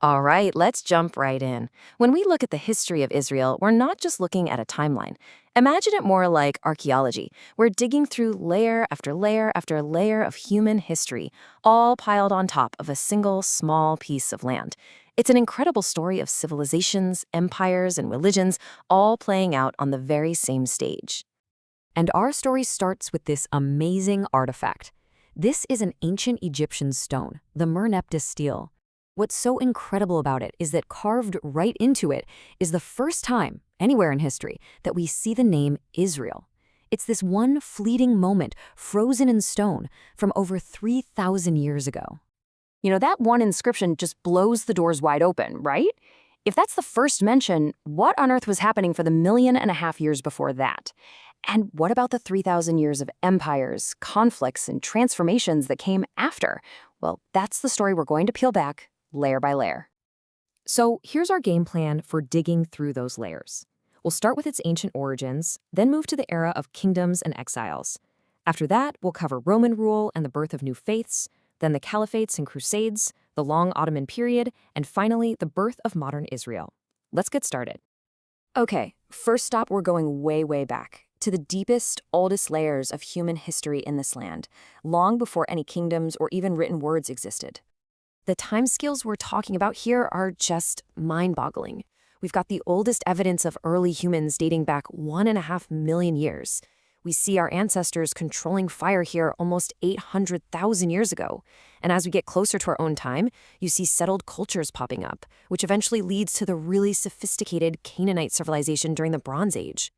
All right, let's jump right in. When we look at the history of Israel, we're not just looking at a timeline. Imagine it more like archaeology. We're digging through layer after layer after layer of human history, all piled on top of a single small piece of land. It's an incredible story of civilizations, empires, and religions all playing out on the very same stage. And our story starts with this amazing artifact. This is an ancient Egyptian stone, the Merneptah stele. What's so incredible about it is that carved right into it is the first time, anywhere in history, that we see the name Israel. It's this one fleeting moment, frozen in stone, from over 3,000 years ago. That one inscription just blows the doors wide open, right? If that's the first mention, what on earth was happening for the 1.5 million years before that? And what about the 3,000 years of empires, conflicts, and transformations that came after? Well, that's the story we're going to peel back layer by layer. So here's our game plan for digging through those layers. We'll start with its ancient origins, then move to the era of kingdoms and exiles. After that, we'll cover Roman rule and the birth of new faiths, then the caliphates and crusades, the long Ottoman period, and finally, the birth of modern Israel. Let's get started. Okay, first stop, we're going way, way back to the deepest, oldest layers of human history in this land, long before any kingdoms or even written words existed. The timescales we're talking about here are just mind-boggling. We've got the oldest evidence of early humans dating back 1.5 million years. We see our ancestors controlling fire here almost 800,000 years ago. And as we get closer to our own time, you see settled cultures popping up, which eventually leads to the really sophisticated Canaanite civilization during the Bronze Age.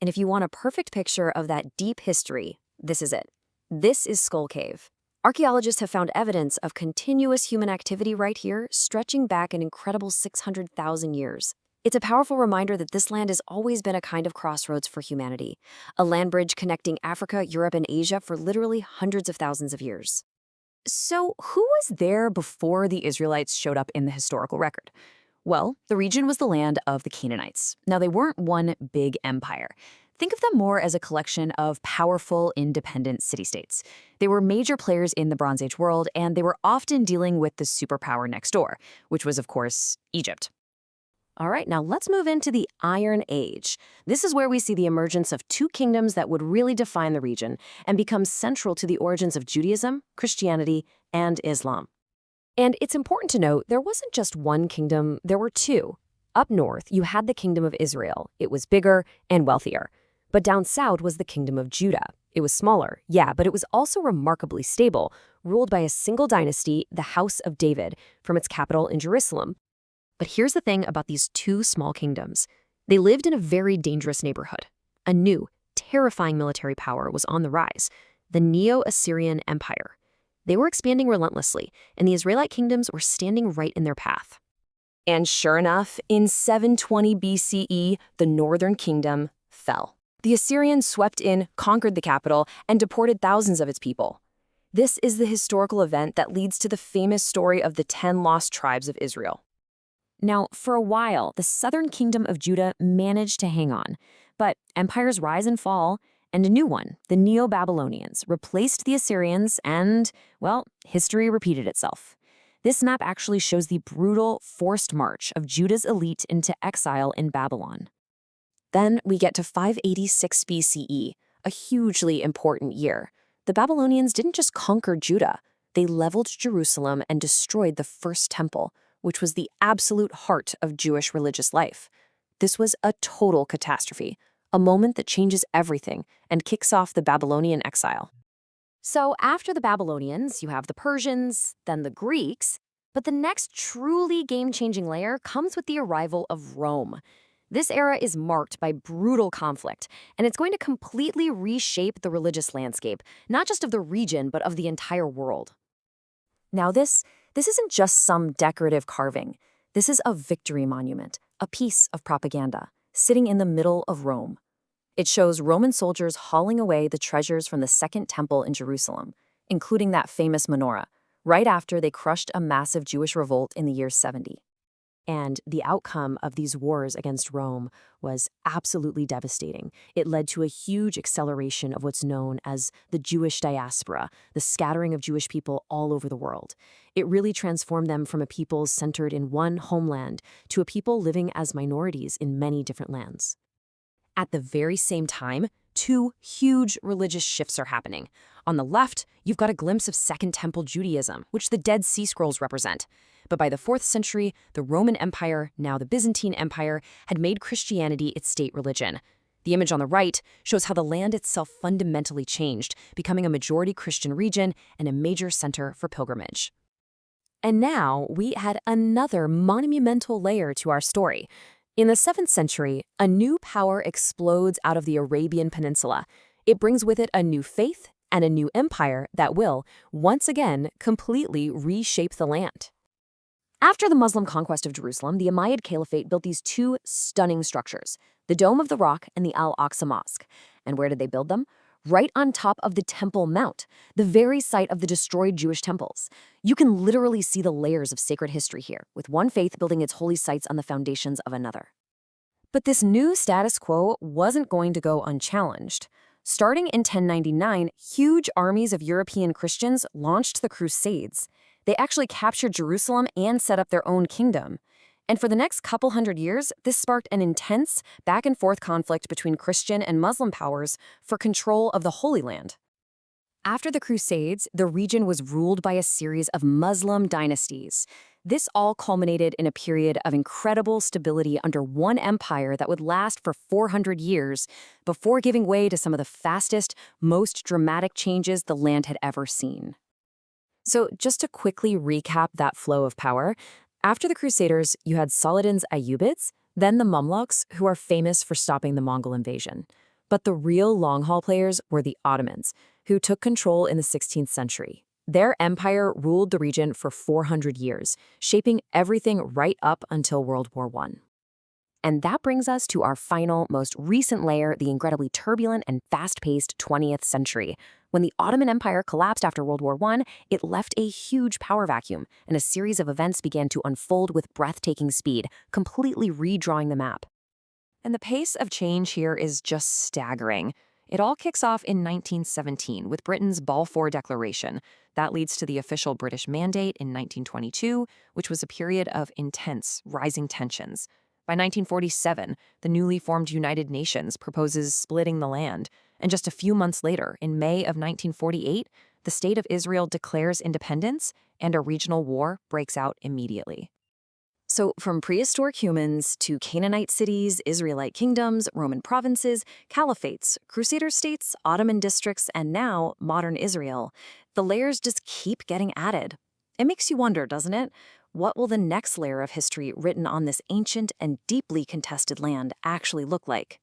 And if you want a perfect picture of that deep history, this is it. This is Skull Cave. Archaeologists have found evidence of continuous human activity right here, stretching back an incredible 600,000 years. It's a powerful reminder that this land has always been a kind of crossroads for humanity, a land bridge connecting Africa, Europe, and Asia for literally hundreds of thousands of years. So who was there before the Israelites showed up in the historical record? Well, the region was the land of the Canaanites. Now, they weren't one big empire. Think of them more as a collection of powerful, independent city-states. They were major players in the Bronze Age world, and they were often dealing with the superpower next door, which was, of course, Egypt. All right, now let's move into the Iron Age. This is where we see the emergence of two kingdoms that would really define the region and become central to the origins of Judaism, Christianity, and Islam. And it's important to note, there wasn't just one kingdom, there were two. Up north, you had the Kingdom of Israel. It was bigger and wealthier. But down south was the Kingdom of Judah. It was smaller, yeah, but it was also remarkably stable, ruled by a single dynasty, the House of David, from its capital in Jerusalem. But here's the thing about these two small kingdoms. They lived in a very dangerous neighborhood. A new, terrifying military power was on the rise, the Neo-Assyrian Empire. They were expanding relentlessly, and the Israelite kingdoms were standing right in their path. And sure enough, in 720 BCE, the northern kingdom fell. The Assyrians swept in, conquered the capital, and deported thousands of its people. This is the historical event that leads to the famous story of the 10 lost tribes of Israel. Now, for a while, the southern kingdom of Judah managed to hang on, but empires rise and fall, and a new one, the Neo-Babylonians, replaced the Assyrians and, well, history repeated itself. This map actually shows the brutal, forced march of Judah's elite into exile in Babylon. Then we get to 586 BCE, a hugely important year. The Babylonians didn't just conquer Judah, they leveled Jerusalem and destroyed the first temple, which was the absolute heart of Jewish religious life. This was a total catastrophe, a moment that changes everything and kicks off the Babylonian exile. So after the Babylonians, you have the Persians, then the Greeks, but the next truly game-changing layer comes with the arrival of Rome. This era is marked by brutal conflict, and it's going to completely reshape the religious landscape, not just of the region, but of the entire world. Now this isn't just some decorative carving. This is a victory monument, a piece of propaganda, sitting in the middle of Rome. It shows Roman soldiers hauling away the treasures from the Second Temple in Jerusalem, including that famous menorah, right after they crushed a massive Jewish revolt in the year 70. And the outcome of these wars against Rome was absolutely devastating. It led to a huge acceleration of what's known as the Jewish diaspora, the scattering of Jewish people all over the world. It really transformed them from a people centered in one homeland to a people living as minorities in many different lands. At the very same time, two huge religious shifts are happening. On the left, you've got a glimpse of Second Temple Judaism, which the Dead Sea Scrolls represent. But by the 4th century, the Roman Empire, now the Byzantine Empire, had made Christianity its state religion. The image on the right shows how the land itself fundamentally changed, becoming a majority Christian region and a major center for pilgrimage. And now we add another monumental layer to our story. In the 7th century, a new power explodes out of the Arabian Peninsula. It brings with it a new faith and a new empire that will, once again, completely reshape the land. After the Muslim conquest of Jerusalem, the Umayyad Caliphate built these two stunning structures, the Dome of the Rock and the Al-Aqsa Mosque. And where did they build them? Right on top of the Temple Mount, the very site of the destroyed Jewish temples. You can literally see the layers of sacred history here, with one faith building its holy sites on the foundations of another. But this new status quo wasn't going to go unchallenged. Starting in 1099, huge armies of European Christians launched the Crusades. They actually captured Jerusalem and set up their own kingdom. And for the next couple hundred years, this sparked an intense back-and-forth conflict between Christian and Muslim powers for control of the Holy Land. After the Crusades, the region was ruled by a series of Muslim dynasties. This all culminated in a period of incredible stability under one empire that would last for 400 years before giving way to some of the fastest, most dramatic changes the land had ever seen. So just to quickly recap that flow of power, after the Crusaders, you had Saladin's Ayyubids, then the Mamluks, who are famous for stopping the Mongol invasion. But the real long-haul players were the Ottomans, who took control in the 16th century. Their empire ruled the region for 400 years, shaping everything right up until World War I. And that brings us to our final, most recent layer, the incredibly turbulent and fast-paced 20th century. When the Ottoman Empire collapsed after World War I, it left a huge power vacuum, and a series of events began to unfold with breathtaking speed, completely redrawing the map. And the pace of change here is just staggering. It all kicks off in 1917 with Britain's Balfour Declaration. That leads to the official British Mandate in 1922, which was a period of intense, rising tensions. By 1947, the newly formed United Nations proposes splitting the land, and just a few months later, in May of 1948, the State of Israel declares independence, and a regional war breaks out immediately. So from prehistoric humans to Canaanite cities, Israelite kingdoms, Roman provinces, caliphates, Crusader states, Ottoman districts, and now modern Israel, the layers just keep getting added. It makes you wonder, doesn't it? What will the next layer of history written on this ancient and deeply contested land actually look like?